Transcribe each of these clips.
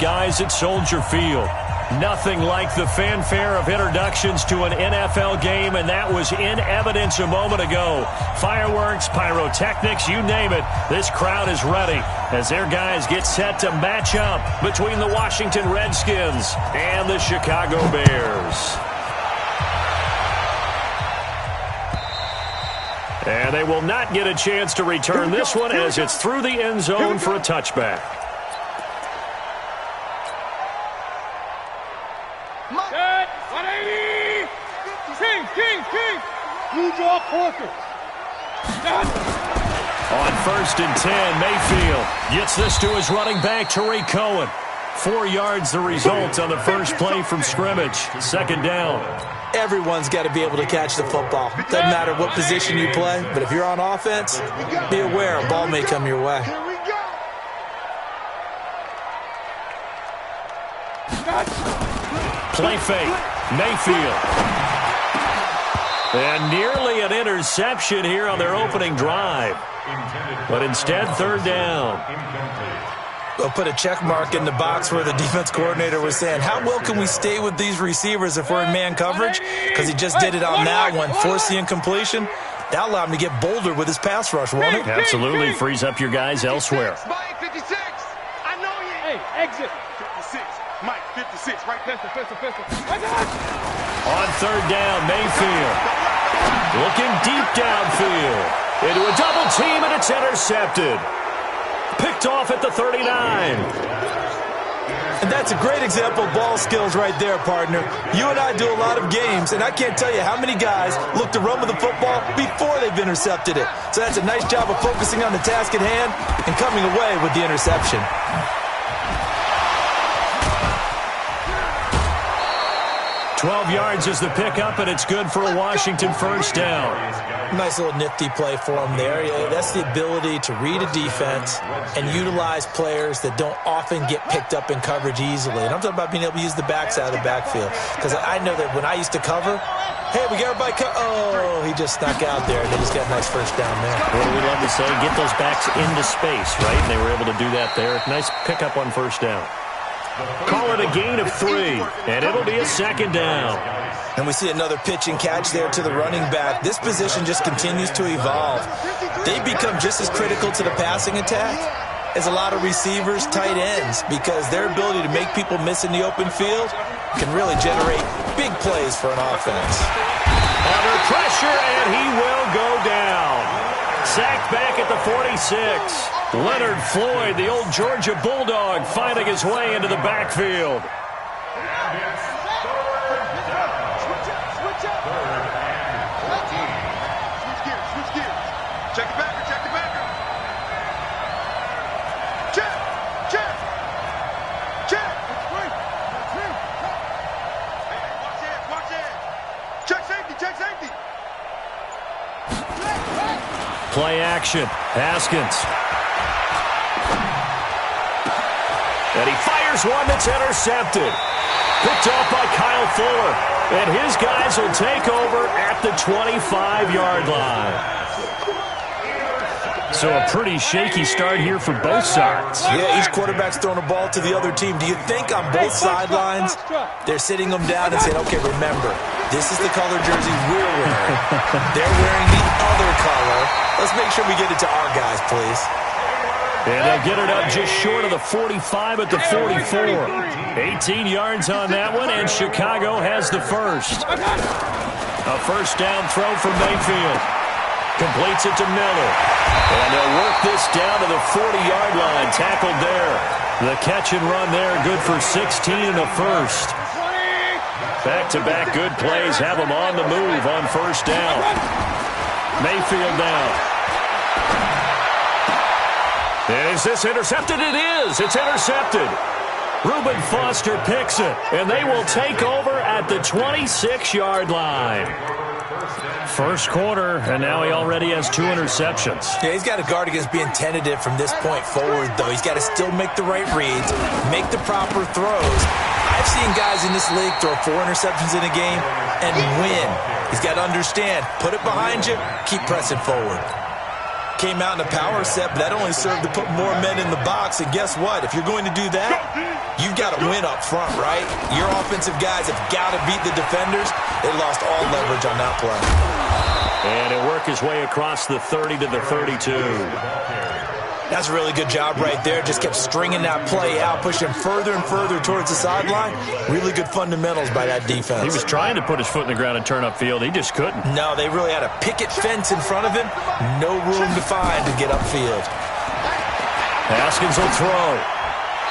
Guys at Soldier Field. Nothing like the fanfare of introductions to an NFL game, and that was in evidence a moment ago. Fireworks, pyrotechnics, you name it. This crowd is ready as their guys get set to match up between the Washington Redskins and the Chicago Bears. And they will not get a chance to return this one as it's through the end zone for a touchback. On 1st and 10, Mayfield gets this to his running back, Tariq Cohen. 4 yards the result on the first play from scrimmage. 2nd down. Everyone's got to be able to catch the football. Doesn't matter what position you play, but if you're on offense, be aware a ball may come your way. Play fake. Mayfield. And nearly an interception here on their opening drive. But instead, 3rd down. We'll put a check mark in the box where the defense coordinator was saying, how well can we stay with these receivers if we're in man coverage? Because he just did it on that one, forced the incompletion. That'll allow him to get bolder with his pass rush, won't it? Absolutely. Frees up your guys elsewhere. Mike 56. I know you. Hey, exit. 56. Mike 56. Right pistol. On 3rd down, Mayfield. Looking deep downfield. Into a double team, and it's intercepted. Picked off at the 39. And that's a great example of ball skills right there, partner. You and I do a lot of games, and I can't tell you how many guys look to run with the football before they've intercepted it. So that's a nice job of focusing on the task at hand and coming away with the interception. 12 yards is the pickup, and it's good for a Washington 1st down. Nice little nifty play for him there. Yeah, that's the ability to read a defense and utilize players that don't often get picked up in coverage easily. And I'm talking about being able to use the backside of the backfield. Because I know that when I used to cover, hey, we got everybody oh, he just snuck out there, and they just got a nice 1st down there. What do we love to say? Get those backs into space, right? And they were able to do that there. Nice pickup on 1st down. Call it a gain of 3, and it'll be a 2nd down. And we see another pitch and catch there to the running back. This position just continues to evolve. They become just as critical to the passing attack as a lot of receivers, tight ends, because their ability to make people miss in the open field can really generate big plays for an offense. Under pressure, and he will go down. Sacked back at the 46. Leonard Floyd, the old Georgia Bulldog, finding his way into the backfield. Switch gears. Check the backer. Check. Hey, watch it. Check safety. Play action. Haskins. And he fires one that's intercepted. Picked off by Kyle Fuller. And his guys will take over at the 25-yard line. So a pretty shaky start here for both sides. Yeah, each quarterback's throwing a ball to the other team. Do you think on both sidelines they're sitting them down and saying, okay, remember, this is the color jersey we're wearing. They're wearing the other color. Let's make sure we get it to our guys, please. And they'll get it up just short of the 45 at the 44. 18 yards on that one, and Chicago has the first. A 1st down throw from Mayfield. Completes it to Miller. And they'll work this down to the 40-yard line. Tackled there. The catch and run there, good for 16 and a 1st. Back-to-back good plays have them on the move on 1st down. Mayfield down. Is this intercepted? It is. It's intercepted. Reuben Foster picks it, and they will take over at the 26-yard line. First quarter, and now he already has 2 interceptions. Yeah, he's got to guard against being tentative from this point forward, though. He's got to still make the right reads, make the proper throws. I've seen guys in this league throw 4 interceptions in a game and win. He's got to understand, put it behind you, keep pressing forward. came out in a power set, but that only served to put more men in the box. And guess what? If you're going to do that, you've got to win up front, right? Your offensive guys have got to beat the defenders. They lost all leverage on that play. And he'll work his way across the 30 to the 32. That's a really good job right there. Just kept stringing that play out, pushing further and further towards the sideline. Really good fundamentals by that defense. He was trying to put his foot in the ground and turn upfield. He just couldn't. No, they really had a picket fence in front of him. No room to find to get upfield. Haskins will throw.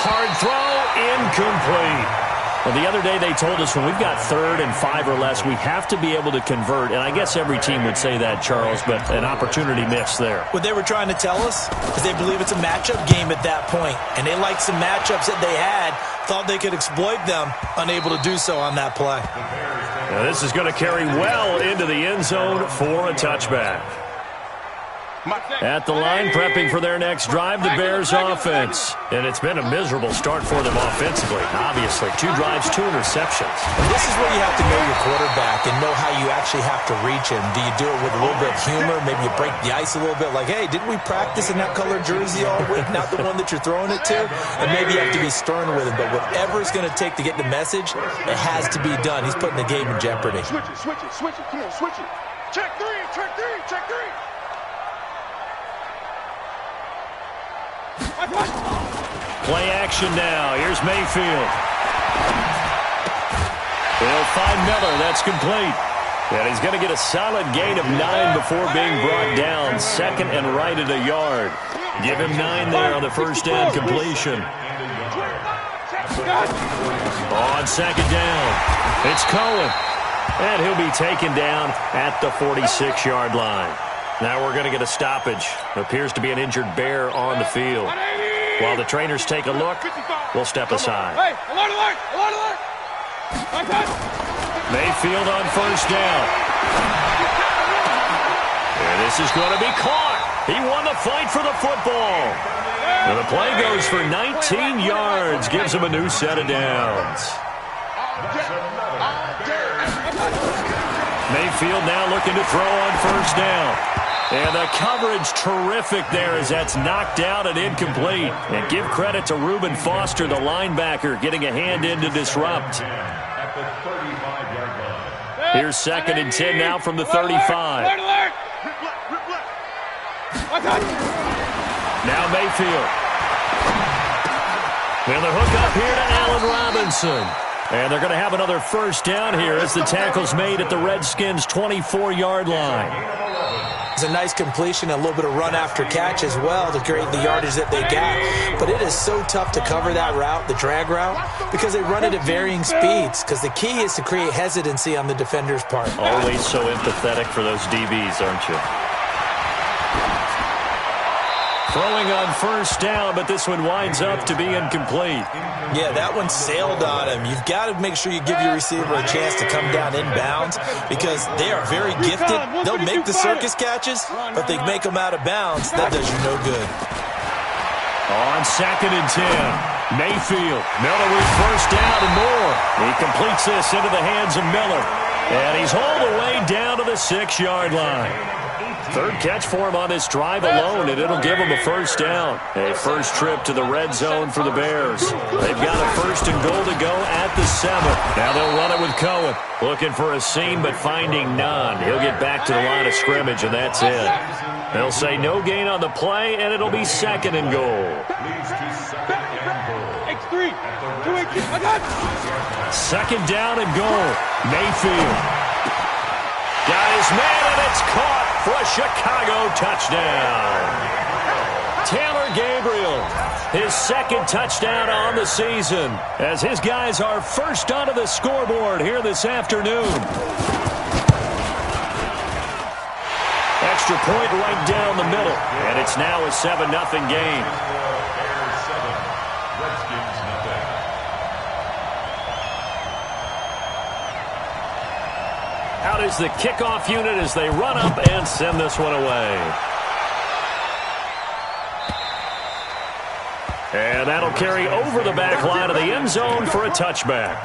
Hard throw, incomplete. Well, the other day they told us when we've got 3rd and 5 or less, we have to be able to convert. And I guess every team would say that, Charles, but an opportunity missed there. What they were trying to tell us is they believe it's a matchup game at that point. And they liked some matchups that they had, thought they could exploit them, unable to do so on that play. Now this is going to carry well into the end zone for a touchback. At the line, prepping for their next drive, the Bears offense. And it's been a miserable start for them offensively. Obviously, 2 drives, 2 interceptions. And this is where you have to know your quarterback and know how you actually have to reach him. Do you do it with a little bit of humor? Maybe you break the ice a little bit like, hey, didn't we practice in that colored jersey all week? Not the one that you're throwing it to? And maybe you have to be stern with him. But whatever it's going to take to get the message, it has to be done. He's putting the game in jeopardy. Switch it, switch it, switch it. Come on, switch it. Check 3, check 3, check 3. Play action now. Here's Mayfield. They'll find Miller. That's complete. And he's going to get a solid gain of 9 before being brought down. 2nd and right at a yard. Give him 9 there on the first down completion. On 2nd down, it's Cohen. And he'll be taken down at the 46-yard line. Now we're going to get a stoppage. Appears to be an injured Bear on the field. While the trainers take a look, we'll step aside. Hey, alert, alert, alert, alert. Mayfield on first down. And this is going to be caught. He won the fight for the football. And the play goes for 19 yards. Gives him a new set of downs. Mayfield now looking to throw on first down. And the coverage terrific there as that's knocked out and incomplete. And give credit to Reuben Foster, the linebacker, getting a hand in to disrupt. Here's 2nd and 10 now from the 35. Now Mayfield. And the hook up here to Allen Robinson. And they're going to have another first down here as the tackle's made at the Redskins' 24-yard line. It's a nice completion, a little bit of run after catch as well to create the yardage that they got. But it is so tough to cover that route, the drag route, because they run it at varying speeds. Because the key is to create hesitancy on the defender's part. Always so empathetic for those DBs, aren't you? Throwing on first down, but this one winds up to be incomplete. Yeah, that one sailed on him. You've got to make sure you give your receiver a chance to come down inbounds because they are very gifted. They'll make the circus catches, but they make them out of bounds. That does you no good. On 2nd and 10, Mayfield. Miller with first down and more. He completes this into the hands of Miller. And he's all the way down to the 6-yard line. 3rd catch for him on this drive alone, and it'll give him a first down. A first trip to the red zone for the Bears. They've got a 1st and goal to go at the 7. Now they'll run it with Cohen. Looking for a seam, but finding none. He'll get back to the line of scrimmage, and that's it. They'll say no gain on the play, and it'll be 2nd and goal. X3. 2 I got it. 2nd down and goal. Mayfield. Got his man, and it's caught for a Chicago touchdown. Taylor Gabriel, his 2nd touchdown on the season, as his guys are first onto the scoreboard here this afternoon. Extra point right down the middle, and it's now a 7-0 game. Out is the kickoff unit as they run up and send this one away. And that'll carry over the back line of the end zone for a touchback.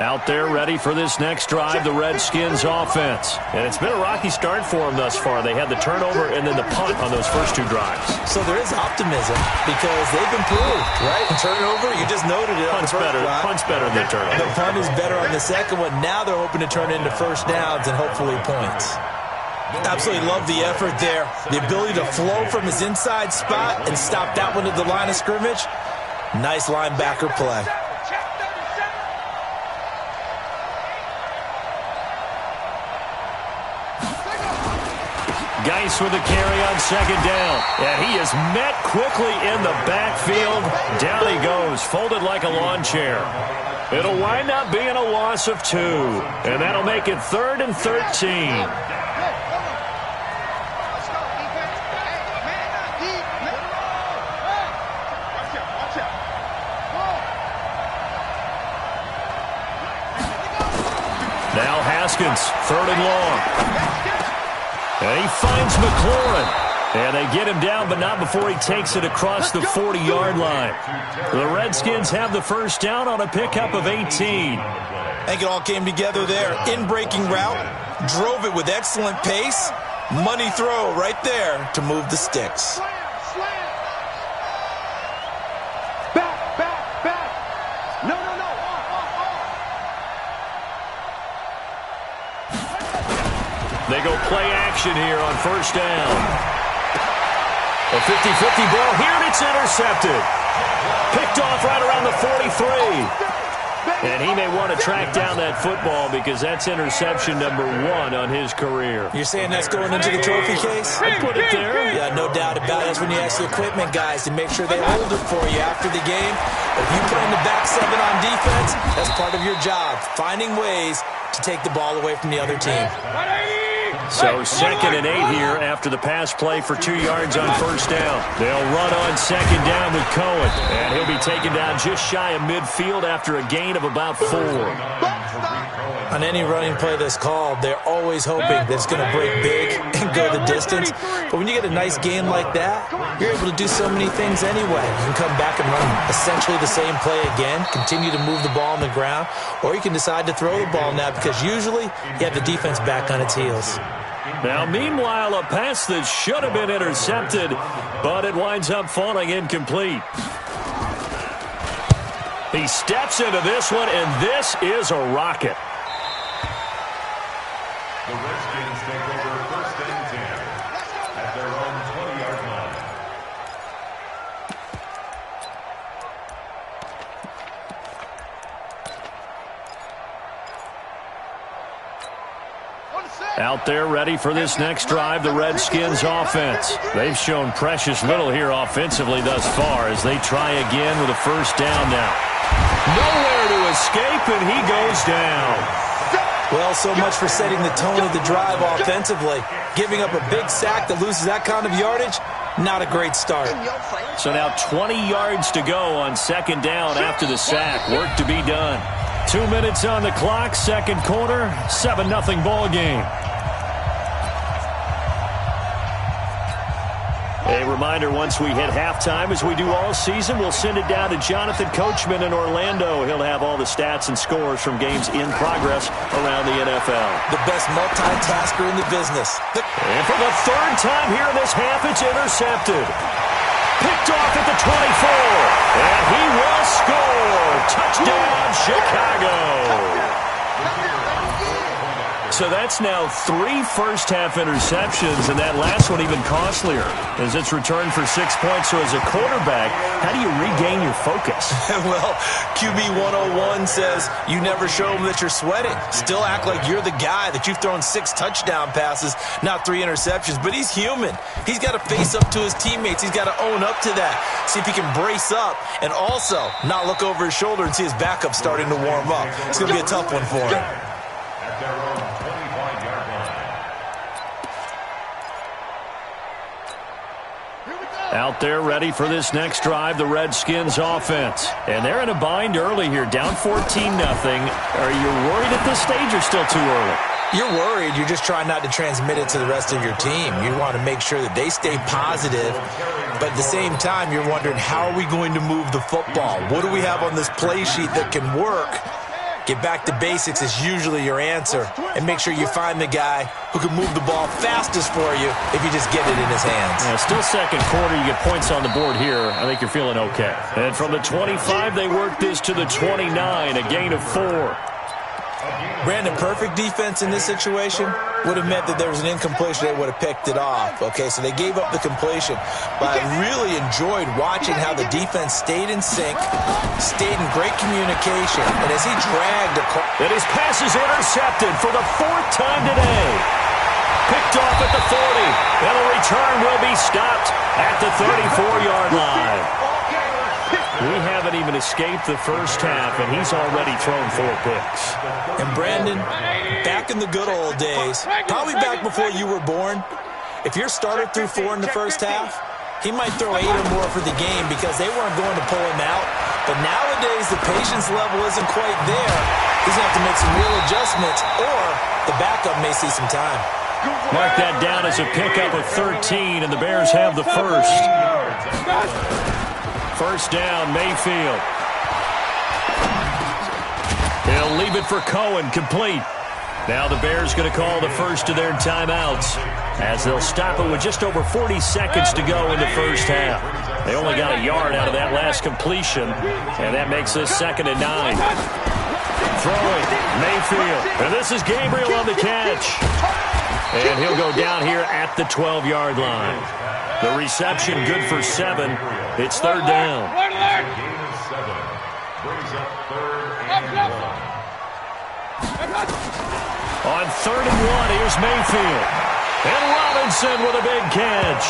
Out there ready for this next drive, the Redskins offense. And it's been a rocky start for them thus far. They had the turnover and then the punt on those first two drives. So there is optimism because they've improved, right? Turnover, you just noted it. Punt's better than the turnover. The punt is better on the second one. Now they're hoping to turn it into first downs and hopefully points. Absolutely love the effort there. The ability to flow from his inside spot and stop that one at the line of scrimmage. Nice linebacker play. Geis with the carry on second down. And he is met quickly in the backfield. Down he goes, folded like a lawn chair. It'll wind up being a loss of 2. And that'll make it 3rd and 13. Now Haskins, 3rd and long. And he finds McLaurin. And they get him down, but not before he takes it across the 40-yard line. The Redskins have the first down on a pickup of 18. I think it all came together there. In-breaking route, drove it with excellent pace. Money throw right there to move the sticks. They go play action here on first down. A 50-50 ball here, and it's intercepted. Picked off right around the 43. And he may want to track down that football because that's interception number 1 on his career. You're saying that's going into the trophy case? I put it there. Yeah, no doubt about it. That's when you ask the equipment guys to make sure they hold it for you after the game. If you play in the back 7 on defense, that's part of your job, finding ways to take the ball away from the other team. So 2nd and 8 here after the pass play for 2 yards on first down. They'll run on second down with Cohen. And he'll be taken down just shy of midfield after a gain of about 4. On any running play that's called, they're always hoping that it's going to break big and go the distance. But when you get a nice gain like that, you're able to do so many things anyway. You can come back and run essentially the same play again, continue to move the ball on the ground, or you can decide to throw the ball now because usually you have the defense back on its heels. Now, meanwhile, a pass that should have been intercepted, but it winds up falling incomplete. He steps into this one, and this is a rocket. The Redskins take over 1st and 10 at their own 20-yard line. Out there ready for this next drive, the Redskins offense. They've shown precious little here offensively thus far as they try again with a first down now. Nowhere to escape, and he goes down. Well, so much for setting the tone of the drive offensively. Giving up a big sack that loses that kind of yardage, not a great start. So now 20 yards to go on second down after the sack. Work to be done. 2 minutes on the clock, second quarter, 7-0 ball game. A reminder, once we hit halftime, as we do all season, we'll send it down to Jonathan Coachman in Orlando. He'll have all the stats and scores from games in progress around the NFL. The best multitasker in the business. And for the 3rd time here in this half, it's intercepted. Picked off at the 24. And he will score. Touchdown, Chicago. So that's now 3 first-half interceptions, and that last one even costlier as it's returned for 6 points. So as a quarterback, how do you regain your focus? Well, QB 101 says you never show them that you're sweating. Still act like you're the guy, that you've thrown 6 touchdown passes, not 3 interceptions. But he's human. He's got to face up to his teammates. He's got to own up to that. See if he can brace up and also not look over his shoulder and see his backup starting to warm up. It's going to be a tough one for him. At their own 25-yard line. Out there ready for this next drive, the Redskins offense. And they're in a bind early here, down 14-0. Are you worried at this stage or still too early? You're worried. You're just trying not to transmit it to the rest of your team. You want to make sure that they stay positive. But at the same time, you're wondering, how are we going to move the football? What do we have on this play sheet that can work? Get back to basics is usually your answer, and make sure you find the guy who can move the ball fastest for you if you just get it in his hands. Yeah, still second quarter. You get points on the board here. I think you're feeling okay. And from the 25, they work this to the 29, a gain of 4. Brandon, perfect defense in this situation would have meant that there was an incompletion. They would have picked it off. Okay, so they gave up the completion. But I really enjoyed watching how the defense stayed in sync, stayed in great communication, and as he dragged across. And his pass is intercepted for the 4th time today. Picked off at the 40, and the return will be stopped at the 34-yard line. We haven't even escaped the first half, and he's already thrown 4 picks. And Brandon, back in the good old days, probably back before you were born, if your starter threw 4 in the first half, he might throw 8 or more for the game because they weren't going to pull him out. But nowadays, the patience level isn't quite there. He's going to have to make some real adjustments, or the backup may see some time. Mark that down as a pickup of 13, and the Bears have the first. First down, Mayfield. He'll leave it for Cohen, complete. Now the Bears going to call the first of their timeouts as they'll stop it with just over 40 seconds to go in the first half. They only got a yard out of that last completion, and that makes this 2nd and 9. Throwing, Mayfield. And this is Gabriel on the catch. And he'll go down here at the 12-yard line. The reception good for 7. It's 3rd down. Gain of 7 brings up 3rd and 1. On 3rd and 1, here's Mayfield. And Robinson with a big catch.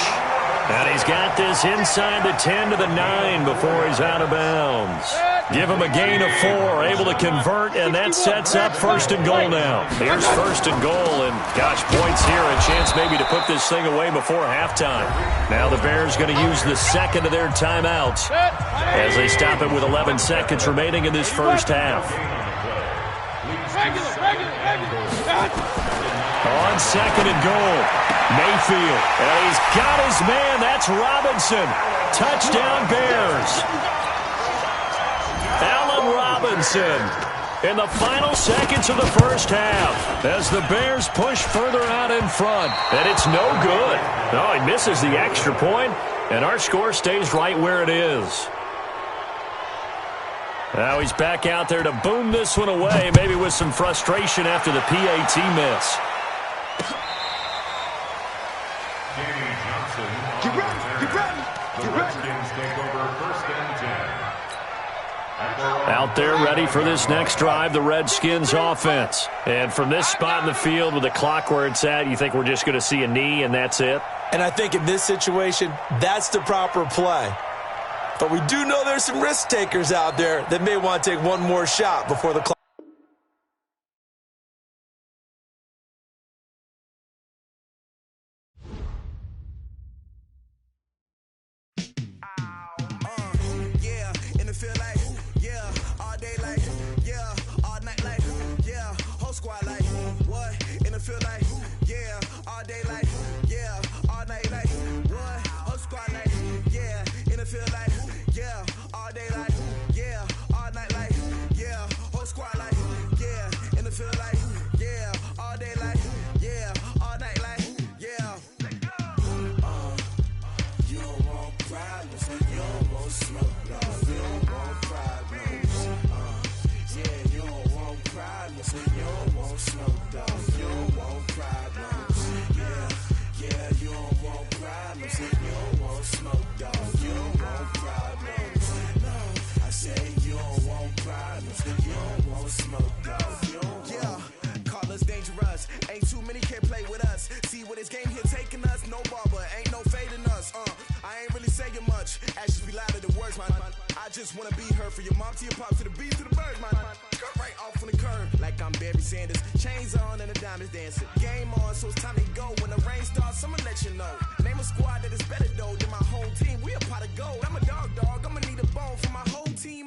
And he's got this inside the 10 to the 9 before he's out of bounds. Give him a gain of 4, able to convert, and that sets up 1st and goal now. Here's 1st and goal, and gosh, points here, a chance maybe to put this thing away before halftime. Now the Bears going to use the 2nd of their timeouts as they stop it with 11 seconds remaining in this first half. On 2nd and goal, Mayfield, and he's got his man. That's Robinson. Touchdown, Bears. Allen Robinson in the final seconds of the first half as the Bears push further out in front. And it's no good. No, he misses the extra point, and our score stays right where it is. Now he's back out there to boom this one away, maybe with some frustration after the PAT miss. Get ready. The Redskins take over 1st and 10. Out there ready for this next drive, the Redskins offense. And from this spot in the field with the clock where it's at, you think we're just going to see a knee and that's it? And I think in this situation, that's the proper play. But we do know there's some risk takers out there that may want to take one more shot before the clock. Name a squad that is better though than my whole team. We a pot of gold. I'm a dog. I'ma need a bone for my whole team.